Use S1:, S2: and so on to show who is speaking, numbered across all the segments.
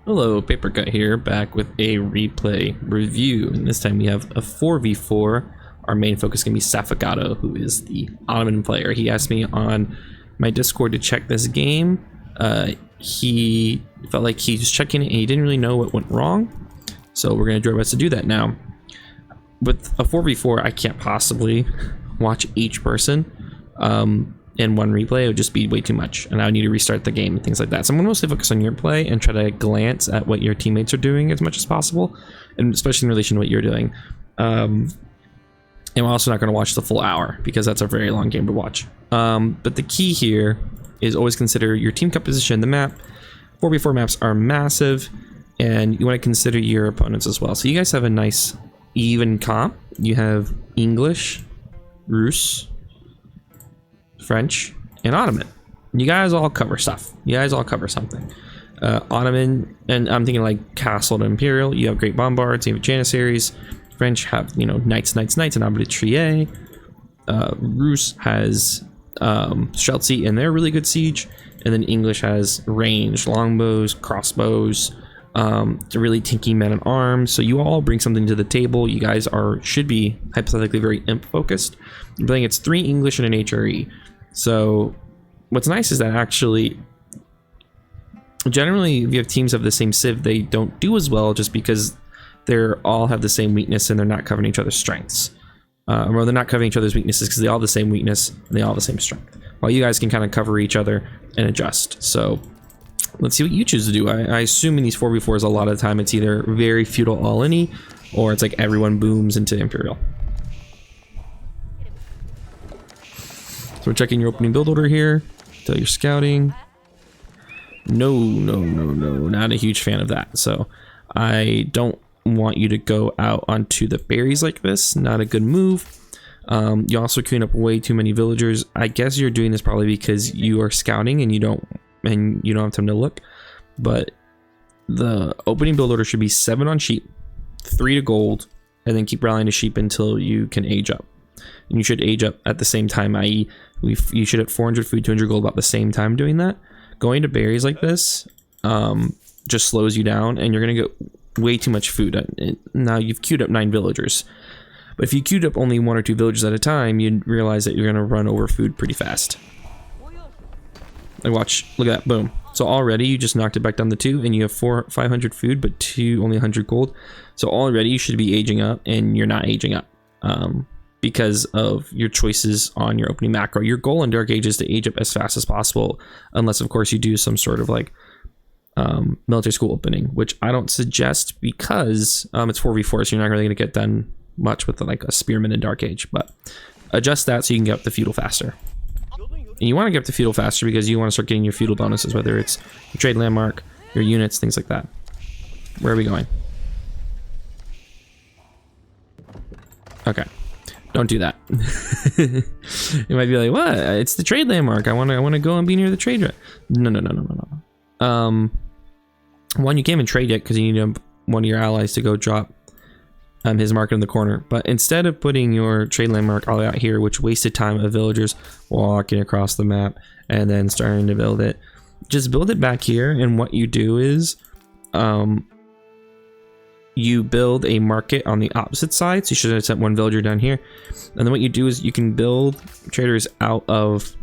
S1: Hello, Paper Cut here, back with a replay review. And this time we have a 4v4. Our main focus is going to be Safagato, who is the Ottoman player. He asked me on my Discord to check this game. He felt like he was checking it and he didn't really know what went wrong. So we're going to do our best to do that now. With a 4v4, I can't possibly watch each person in one replay. It would just be way too much, and I would need to restart the game and things like that. So I'm going to mostly focus on your play and try to glance at what your teammates are doing as much as possible, and especially in relation to what you're doing. And we're also not going to watch the full hour because that's a very long game to watch. But the key here is always consider your team composition. The map, 4v4 maps are massive, and you want to consider your opponents as well. So you guys have a nice even comp. You have English, Rus, French, and Ottoman. You guys all cover stuff. You guys all cover something. Ottoman, and I'm thinking like Castle and Imperial. You have Great Bombards, you have Janissaries. French have, you know, Knights, and Arbaletier. Rus has Streltsy, and they're really good siege. And then English has range, longbows, crossbows, really tinky men at arms. So you all bring something to the table. You guys should be hypothetically very imp focused. I'm playing it's 3 English and an HRE. So what's nice is that actually generally if you have teams of the same civ, they don't do as well just because they're all have the same weakness and they're not covering each other's strengths. Or they're not covering each other's weaknesses because they all have the same weakness and they all have the same strength. While you guys can kind of cover each other and adjust. So let's see what you choose to do. I assume in these 4v4s a lot of the time it's either very feudal all-in-y or it's like everyone booms into Imperial. So we're checking your opening build order here. Tell you're scouting. No, not a huge fan of that. So I don't want you to go out onto the berries like this. Not a good move. You also queuing up way too many villagers. I guess you're doing this probably because you are scouting and you don't have time to look. But the opening build order should be 7 on sheep, 3 to gold, and then keep rallying to sheep until you can age up. And you should age up at the same time, i.e. you should have 400 food, 200 gold about the same time doing that. Going to berries like this just slows you down and you're going to get way too much food. Now you've queued up 9 villagers. But if you queued up only 1 or 2 villagers at a time, you'd realize that you're going to run over food pretty fast. Like watch, look at that, boom. So already you just knocked it back down to 2 and you have 500 food, but only 100 gold. So already you should be aging up and you're not aging up. Because of your choices on your opening macro. Your goal in Dark Age is to age up as fast as possible, unless of course you do some sort of like military school opening, which I don't suggest because it's 4v4, so you're not really going to get done much with like a spearman in Dark Age, but adjust that so you can get up to feudal faster. And you want to get up to feudal faster because you want to start getting your feudal bonuses, whether it's your trade landmark, your units, things like that. Where are we going? Okay. Don't do that. You might be like, what? It's the trade landmark. I want to go and be near the trade. No. One, you can't even trade yet because you need one of your allies to go drop his market in the corner. But instead of putting your trade landmark all out here, which wasted time of villagers walking across the map and then starting to build it, just build it back here. And what you do is, you build a market on the opposite side. So you should have sent 1 villager down here. And then what you do is you can build traders out of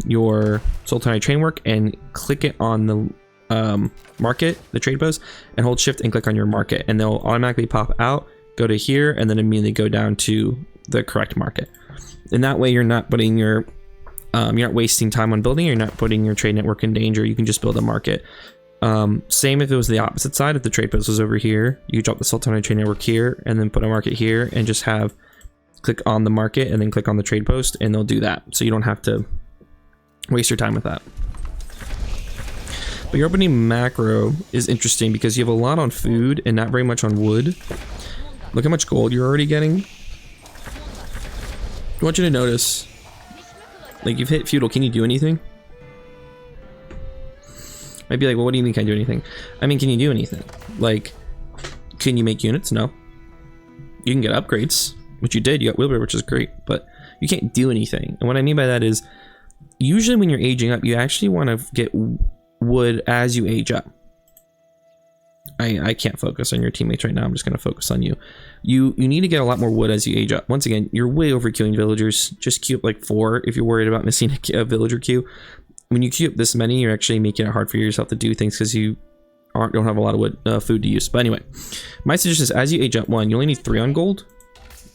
S1: your Sultanite train work and click it on the market, the trade post, and hold shift and click on your market. And they'll automatically pop out, go to here, and then immediately go down to the correct market. And that way you're not putting you're not wasting time on building, you're not putting your trade network in danger. You can just build a market. Same if it was the opposite side. If the trade post was over here, you drop the Sultanite trade network here and then put a market here and just have click on the market and then click on the trade post and they'll do that. So you don't have to waste your time with that. But your opening macro is interesting because you have a lot on food and not very much on wood. Look how much gold you're already getting. I want you to notice, like you've hit feudal, can you do anything? Might be like, well, what do you mean, can't do anything? I mean, can you do anything? Like, can you make units? No. You can get upgrades, which you did. You got Wilbur, which is great, but you can't do anything. And what I mean by that is, usually when you're aging up, you actually want to get wood as you age up. I can't focus on your teammates right now. I'm just going to focus on you. You need to get a lot more wood as you age up. Once again, you're way over queuing villagers. Just queue up like 4 if you're worried about missing a villager queue. When you queue up this many, you're actually making it hard for yourself to do things because you don't have a lot of wood, food to use. But anyway, my suggestion is as you age up 1, you only need 3 on gold.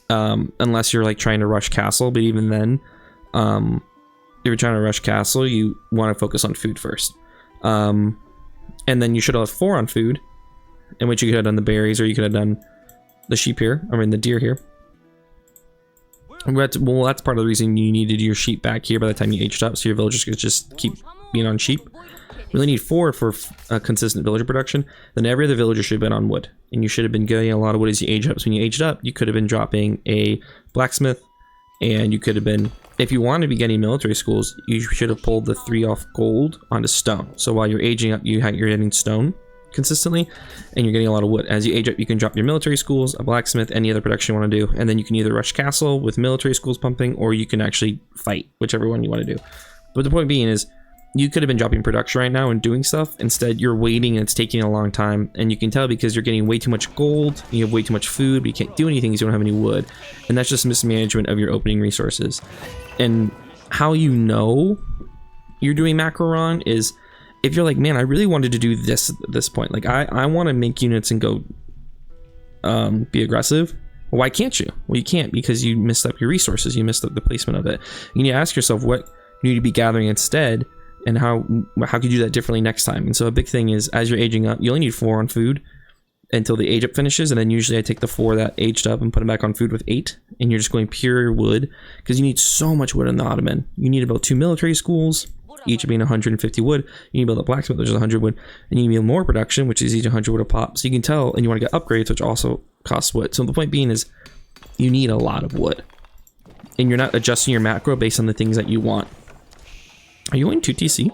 S1: Unless you're like trying to rush castle, but even then, if you're trying to rush castle, you want to focus on food first. And then you should have 4 on food, in which you could have done the berries, or you could have done the sheep here, I mean the deer here. Well, that's part of the reason you needed your sheep back here by the time you aged up, so your villagers could just keep being on sheep. You really need 4 for consistent villager production. Then every other villager should have been on wood, and you should have been getting a lot of wood as you age up. So when you aged up, you could have been dropping a blacksmith, and you could have been, if you want to be getting military schools, you should have pulled the 3 off gold onto stone. So while you're aging up, you're getting stone consistently, and you're getting a lot of wood. As you age up, you can drop your military schools, a blacksmith, any other production you want to do, and then you can either rush castle with military schools pumping, or you can actually fight, whichever one you want to do. But the point being is, you could have been dropping production right now and doing stuff. Instead, you're waiting, and it's taking a long time, and you can tell because you're getting way too much gold, you have way too much food, but you can't do anything because you don't have any wood, and that's just mismanagement of your opening resources. And how you know you're doing macro wrong is if you're like, man, I really wanted to do this at this point. Like, I want to make units and go be aggressive. Well, why can't you? Well, you can't because you messed up your resources. You messed up the placement of it. You need to ask yourself what you need to be gathering instead, and how could you do that differently next time. And so a big thing is, as you're aging up, you only need 4 on food until the age up finishes, and then usually I take the 4 that aged up and put them back on food with 8, and you're just going pure wood because you need so much wood in the Ottoman. You need about 2 military schools, each being 150 wood. You need to build a blacksmith, which is 100 wood, and you need more production, which is each 100 wood a pop. So you can tell, and you want to get upgrades, which also costs wood. So the point being is, you need a lot of wood, and you're not adjusting your macro based on the things that you want. Are you going 2TC?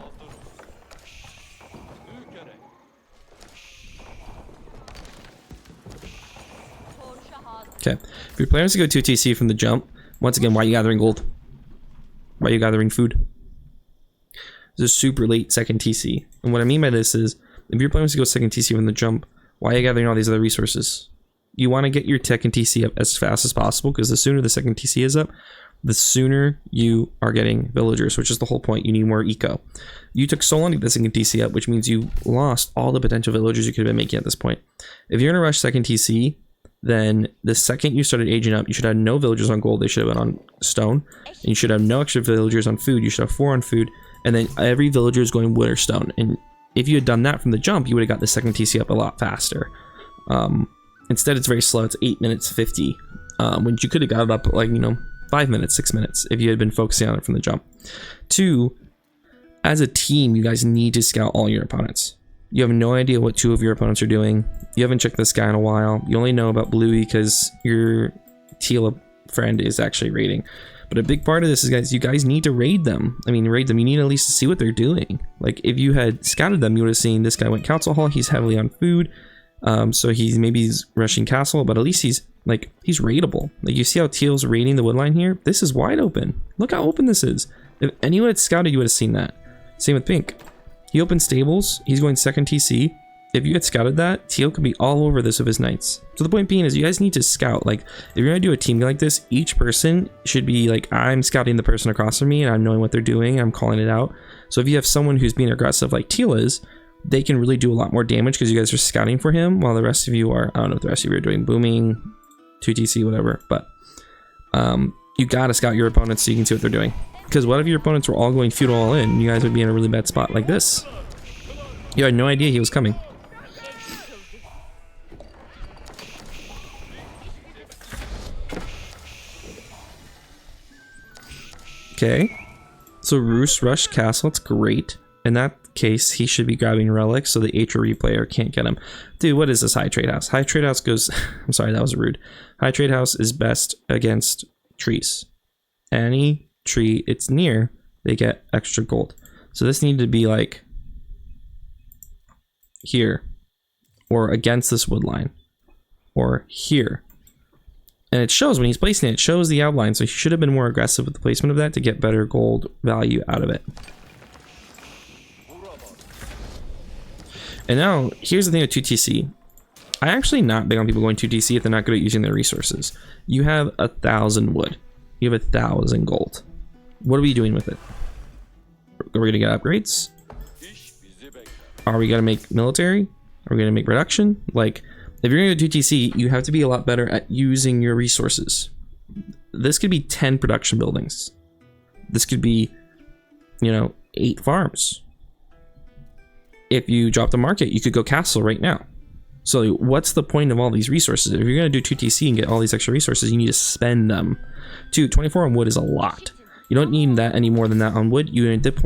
S1: Okay, if your plan is to go 2TC from the jump, once again, why are you gathering gold? Why are you gathering food? This is super late second TC. And what I mean by this is, if your plan is to go second TC from the jump, why are you gathering all these other resources? You want to get your second TC up as fast as possible, because the sooner the second TC is up, the sooner you are getting villagers, which is the whole point. You need more eco. You took so long to get the second TC up, which means you lost all the potential villagers you could have been making at this point. If you're going to rush second TC, then the second you started aging up, you should have no villagers on gold. They should have been on stone. And you should have no extra villagers on food. You should have 4 on food. And then every villager is going wood or stone. And if you had done that from the jump, you would have got the second TC up a lot faster. Instead, it's very slow. It's 8 minutes 50. When you could have got it up like, 5 minutes, 6 minutes if you had been focusing on it from the jump. 2, as a team, you guys need to scout all your opponents. You have no idea what 2 of your opponents are doing. You haven't checked this guy in a while. You only know about Bluey because your teal friend is actually raiding. But a big part of this is, guys, you guys need to raid them. I mean, raid them. You need at least to see what they're doing. Like, if you had scouted them, you would have seen this guy went council hall. He's heavily on food. So he's rushing castle, but at least he's raidable. Like, you see how teal's raiding the woodline here? This is wide open. Look how open this is. If anyone had scouted, you would have seen that. Same with pink. He opened stables. He's going second TC. If you had scouted that, teal could be all over this with his knights. So the point being is, you guys need to scout. Like, if you're gonna do a team like this, each person should be like, I'm scouting the person across from me and I'm knowing what they're doing and I'm calling it out. So if you have someone who's being aggressive like teal is, they can really do a lot more damage because you guys are scouting for him, while the rest of you are, I don't know if the rest of you are doing booming, 2TC, whatever, but you gotta scout your opponents so you can see what they're doing. Because what if your opponents were all going feudal all in? You guys would be in a really bad spot like this. You had no idea he was coming. Okay, so Roos rushed castle. It's great. In that case, he should be grabbing relics so the HRE player can't get him. Dude, what is this high trade house? High trade house goes... I'm sorry, that was rude. High trade house is best against trees. Any tree it's near, they get extra gold. So this needed to be like here, or against this wood line, or here. And it shows when he's placing it, it shows the outline, so he should have been more aggressive with the placement of that to get better gold value out of it. And now, here's the thing with 2TC. I actually not big on people going 2TC if they're not good at using their resources. You have 1,000 wood. You have 1,000 gold. What are we doing with it? Are we gonna get upgrades? Are we gonna make military? Are we gonna make production? Like, if you're gonna do 2TC, you have to be a lot better at using your resources. This could be 10 production buildings. This could be, you know, 8 farms. If you drop the market, you could go castle right now. So what's the point of all these resources? If you're going to do 2TC and get all these extra resources, you need to spend them. 24 on wood is a lot. You don't need that any more than that on wood. You at this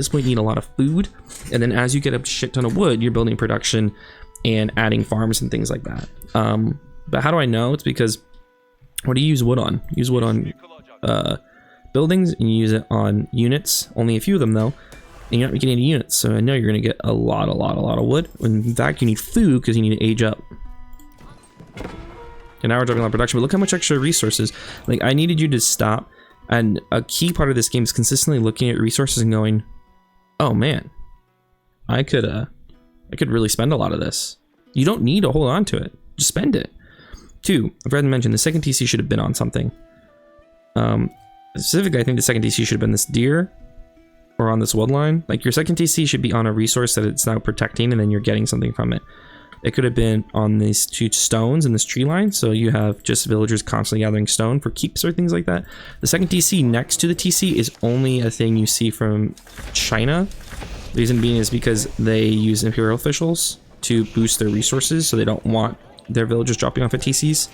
S1: point need a lot of food. And then as you get a shit ton of wood, you're building production and adding farms and things like that. But how do I know? It's because, what do you use wood on? You use wood on buildings, and you use it on units. Only a few of them though. And you're not making any units, so I know you're gonna get a lot of wood. In fact, you need food because you need to age up. And now we're dropping on production, but look how much extra resources. Like, I needed you to stop, and a key part of this game is consistently looking at resources and going, oh man, I could really spend a lot of this. You don't need to hold on to it, just spend it. 2, I forgot to mention, the second TC should have been on something. Specifically, I think the second TC should have been this deer, or on this wood line. Like, your second TC should be on a resource that it's now protecting, and then you're getting something from it. It could have been on these 2 stones in this tree line, so you have just villagers constantly gathering stone for keeps or things like that. The second TC next to the TC is only a thing you see from China. The reason being is because they use imperial officials to boost their resources, so they don't want their villagers dropping off at TCs.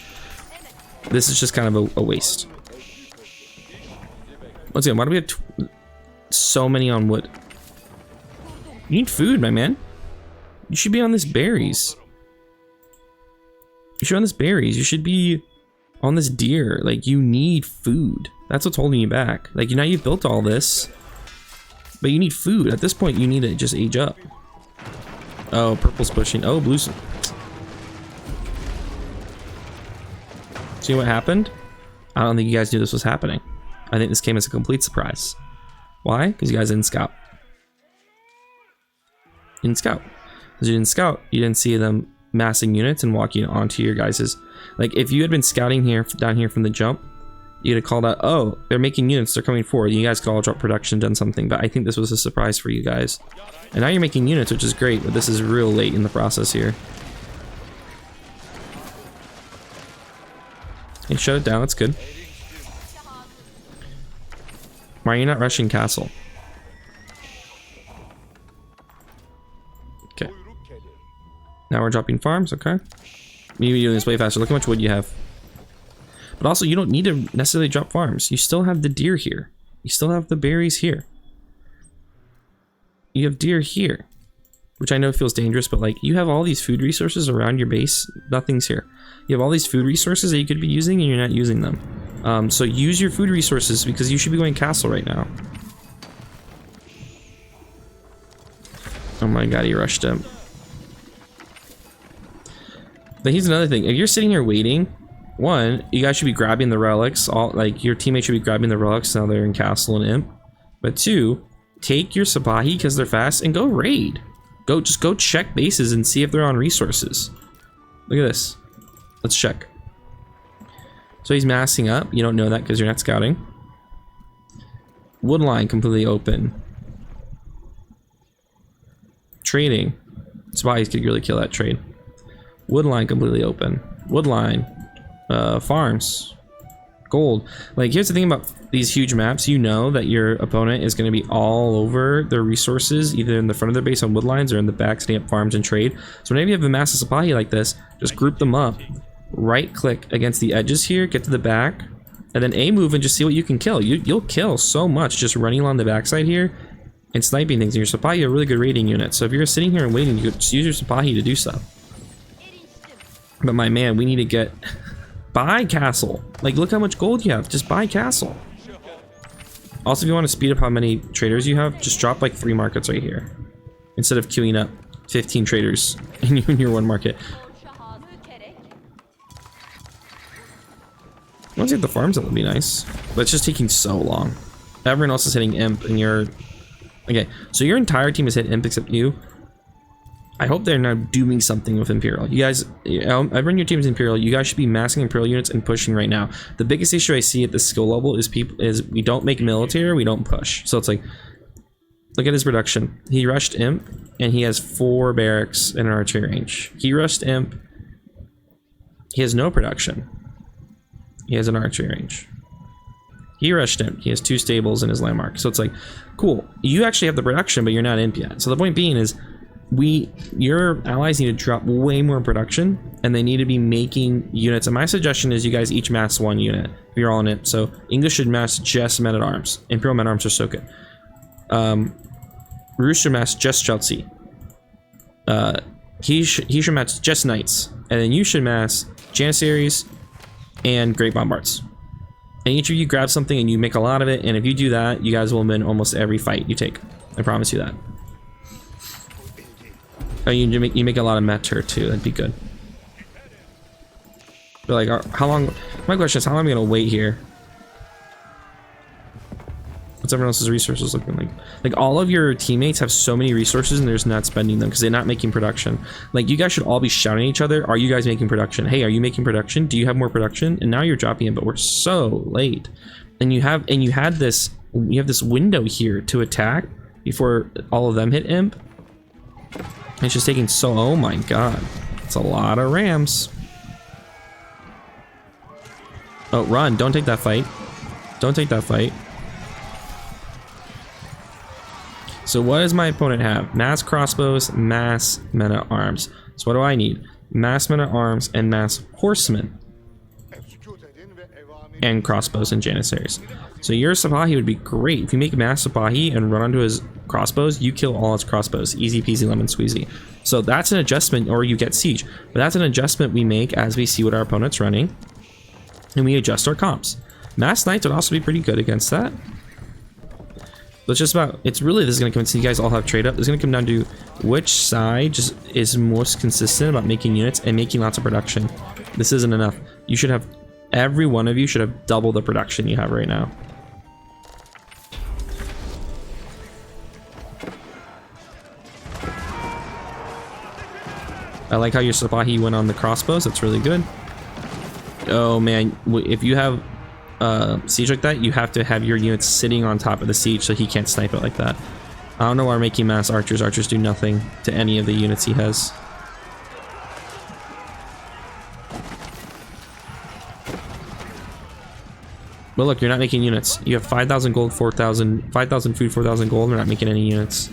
S1: This is just kind of a waste. Once again, why do we have so many on wood? You need food, my man. You should be on this berries. You should be on this berries. You should be on this deer. Like, you need food. That's what's holding you back. Like, now you've built all this, but you need food. At this point, you need to just age up. Oh, purple's pushing. Oh, blue's. See what happened? I don't think you guys knew this was happening. I think this came as a complete surprise. Why? Because you guys didn't scout. You didn't scout. Because you didn't scout, you didn't see them massing units and walking onto your guys's. Like, if you had been scouting here, down here from the jump, you'd have called out, oh, they're making units, they're coming forward. You guys could all drop production, done something. But I think this was a surprise for you guys. And now you're making units, which is great, but this is real late in the process here. And shut it down, that's good. Why are you not rushing castle? Okay. Now we're dropping farms, okay. Maybe doing this way faster. Look how much wood you have. But also, you don't need to necessarily drop farms. You still have the deer here. You still have the berries here. You have deer here. Which I know feels dangerous, but like, you have all these food resources around your base. Nothing's here. You have all these food resources that you could be using and you're not using them. So use your food resources because you should be going castle right now. Oh my god, he rushed him. But here's another thing. If you're sitting here waiting, one, you guys should be grabbing the relics. Like, your teammates should be grabbing the relics now they're in castle and imp. But 2, take your Sabahi because they're fast and go raid. Just go check bases and see if they're on resources. Look at this. Let's check. So he's massing up. You don't know that because you're not scouting. Wood line completely open. Trading. Spies could really kill that trade. Wood line completely open. Wood line. Farms. Gold. Like, here's the thing about these huge maps. You know that your opponent is going to be all over their resources, either in the front of their base on wood lines or in the back setting up farms and trade. So whenever you have a massive supply like this, just group them up. Right click against the edges here, get to the back, and then A move and just see what you can kill. You'll kill so much just running along the backside here and sniping things. And your Sapahi are a really good raiding unit. So if you're sitting here and waiting, you could just use your Sapahi to do so. But my man, we need to get... Buy castle. Like, look how much gold you have. Just buy castle. Also, if you want to speed up how many traders you have, just drop like 3 markets right here. Instead of queuing up 15 traders in your one market. Once you hit the farms, that would be nice. But it's just taking so long. Everyone else is hitting imp and you're... Okay, so your entire team is hit imp except you. I hope they're now doing something with Imperial. You guys, I run your teams Imperial. You guys should be massing Imperial units and pushing right now. The biggest issue I see at this skill level is we don't make military, we don't push. So it's like, look at his production. He rushed Imp, and he has 4 barracks in an archery range. He rushed Imp. He has no production. He has an archery range. He rushed Imp. He has 2 stables in his landmark. So it's like, cool. You actually have the production, but you're not Imp yet. So the point being is, your allies need to drop way more production, and they need to be making units. And my suggestion is you guys each mass 1 unit if you're all in it. So English should mass just men-at-arms. Imperial men-at-arms are so good. Roos should mass just Chelsea. He should mass just knights, and then you should mass Janissaries and Great Bombards. And each of you grab something and you make a lot of it, and if you do that, you guys will win almost every fight you take. I promise you that. Oh, you make a lot of Metter too. That'd be good. But like, how long? My question is, how long am I gonna wait here? What's everyone else's resources looking like? Like, all of your teammates have so many resources and they're just not spending them because they're not making production. Like, you guys should all be shouting at each other. Are you guys making production? Hey, are you making production? Do you have more production? And now you're dropping it, but we're so late. And you have this window here to attack before all of them hit Imp. It's just taking so, oh my god. It's a lot of rams. Oh, run. Don't take that fight. Don't take that fight. So what does my opponent have? Mass crossbows, mass men-at-arms. So what do I need? Mass men-at-arms and mass horsemen. And crossbows and janissaries. So your Sipahi would be great. If you make mass Sipahi and run onto his crossbows, you kill all his crossbows. Easy peasy lemon squeezy. So that's an adjustment, or you get siege. But that's an adjustment we make as we see what our opponent's running. And we adjust our comps. Mass knights would also be pretty good against that. But it's just about, it's really, this is going to come, so you guys all have trade up. It's going to come down to which side just is most consistent about making units and making lots of production. This isn't enough. You should have, every one of you should have double the production you have right now. I like how your Sipahi went on the crossbows. That's really good. Oh man, if you have siege like that, you have to have your units sitting on top of the siege so he can't snipe it like that. I don't know why we're making mass archers. Archers do nothing to any of the units he has. But look, you're not making units. You have 5,000 gold, 4,000, 5,000 food, 4,000 gold. We're not making any units.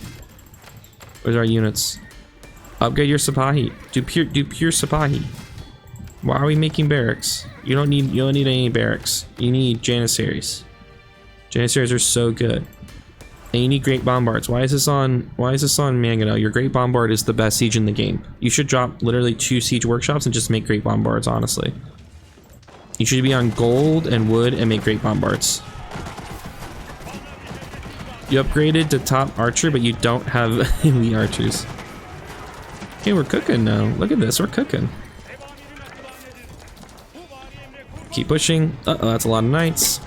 S1: Where's our units? Upgrade your Sipahi. Do pure Sipahi. Why are we making barracks? You don't need any barracks. You need janissaries. Janissaries are so good. And you need great bombards. Why is this on Mangano? Your great bombard is the best siege in the game. You should drop literally 2 siege workshops and just make great bombards, honestly. You should be on gold and wood and make great bombards. You upgraded to top archer, but you don't have elite archers. Okay, we're cooking now. Look at this, we're cooking. Keep pushing. Uh-oh, that's a lot of knights.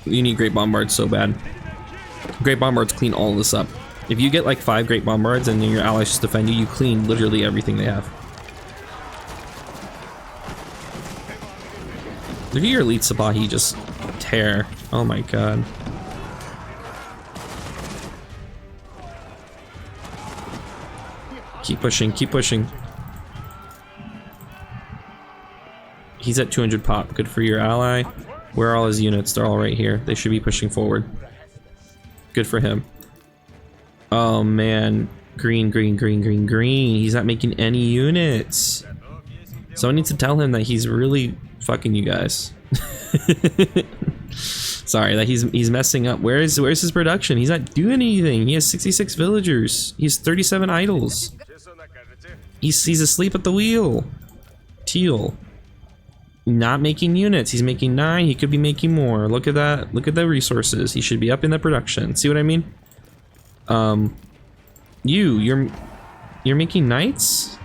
S1: You need great bombards so bad. Great bombards clean all this up. If you get like 5 great bombards and then your allies just defend you, you clean literally everything they have. Look at your elite Sipahi just tear. Oh my god. Keep pushing, keep pushing. He's at 200 pop. Good for your ally. Where are all his units? They're all right here. They should be pushing forward. Good for him. Oh man. Green, green, green, green, green. He's not making any units. Someone needs to tell him that he's really fucking you guys. Sorry, that he's messing up. Where's his production? He's not doing anything. He has 66 villagers. He has 37 idols. He's asleep at the wheel. Teal. Not making units. He's making 9. He could be making more. Look at that. Look at the resources. He should be up in the production. See what I mean? You're making knights?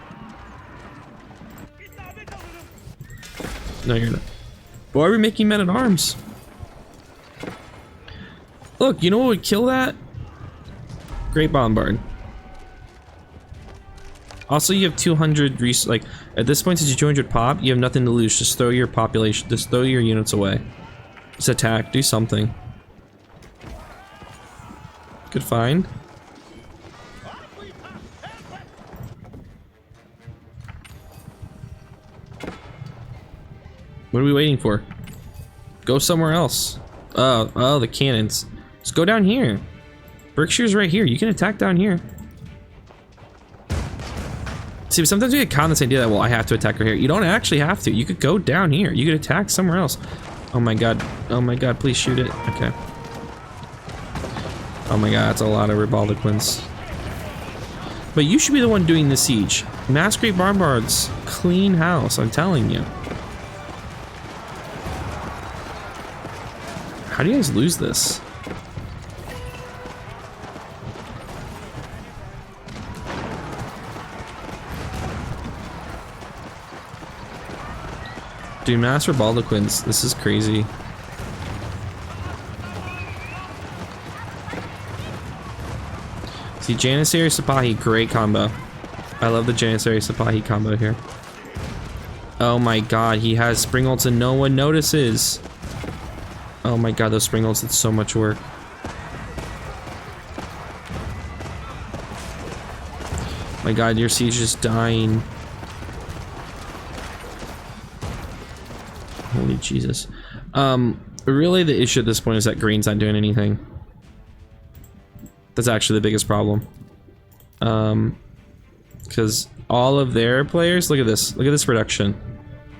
S1: No, you're not. Why are we making men at arms? Look, you know what would kill that? Great bombard. Also, you have 200 like at this point, since you 200 pop, you have nothing to lose. Just throw your population, just throw your units away. Just attack, do something. Good find. What are we waiting for? Go somewhere else. Oh, the cannons. Just go down here. Berkshire's right here. You can attack down here. See, sometimes we get caught in this idea that, well, I have to attack her here. You don't actually have to. You could go down here. You could attack somewhere else. Oh my god. Oh my god, please shoot it. Okay. Oh my god, that's a lot of Ribaldiquins. But you should be the one doing the siege. Mass Great Bombards. Clean house, I'm telling you. How do you guys lose this? Dude, Mass Ribaldiquins, this is crazy. See, Janissary Sipahi, great combo. I love the Janissary Sipahi combo here. Oh my god, he has spring ults and no one notices. Oh my god, those spring ults did so much work. My god, your siege is dying. Holy Jesus. Really the issue at this point is that green's not doing anything. That's actually the biggest problem. Because all of their players, look at this production.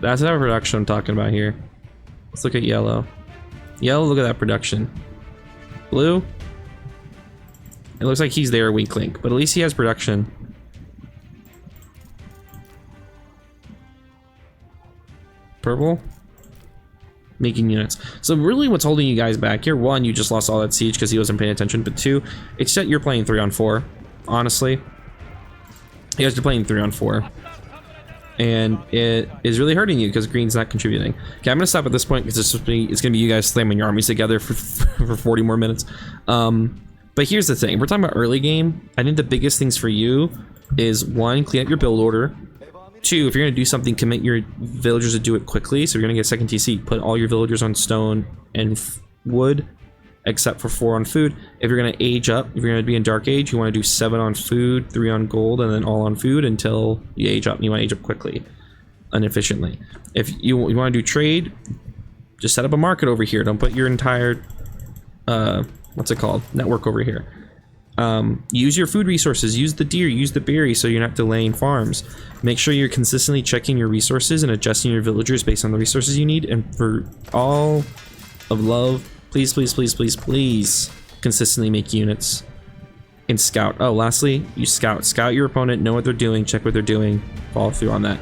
S1: That's the type of production I'm talking about here. Let's look at yellow. Yellow, look at that production. Blue, it looks like he's their weak link, but at least he has production. Purple, making units. So really what's holding you guys back here, one, you just lost all that siege because he wasn't paying attention, but two, it's that you're playing 3-on-4, honestly. You guys are playing 3-on-4. And it is really hurting you because green's not contributing. Okay, I'm gonna stop at this point because it's gonna be you guys slamming your armies together for 40 more minutes. But here's the thing, we're talking about early game. I think the biggest things for you is one, clean up your build order. Two, if you're gonna do something, commit your villagers to do it quickly. So you're gonna get second TC, put all your villagers on stone and wood, except for 4 on food. If you're gonna age up, if you're gonna be in Dark Age, you wanna do 7 on food, 3 on gold, and then all on food until you age up. And you wanna age up quickly and efficiently. If you wanna do trade, just set up a market over here. Don't put your entire, what's it called? Network over here. Use your food resources, use the deer, use the berry so you're not delaying farms. Make sure you're consistently checking your resources and adjusting your villagers based on the resources you need. And for all of love, please, please, please, please, please consistently make units and scout. Oh, lastly, you scout. Scout your opponent, know what they're doing, check what they're doing, follow through on that.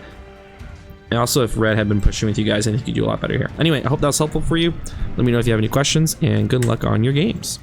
S1: And also, if Red had been pushing with you guys, I think you could do a lot better here. Anyway, I hope that was helpful for you. Let me know if you have any questions, and good luck on your games.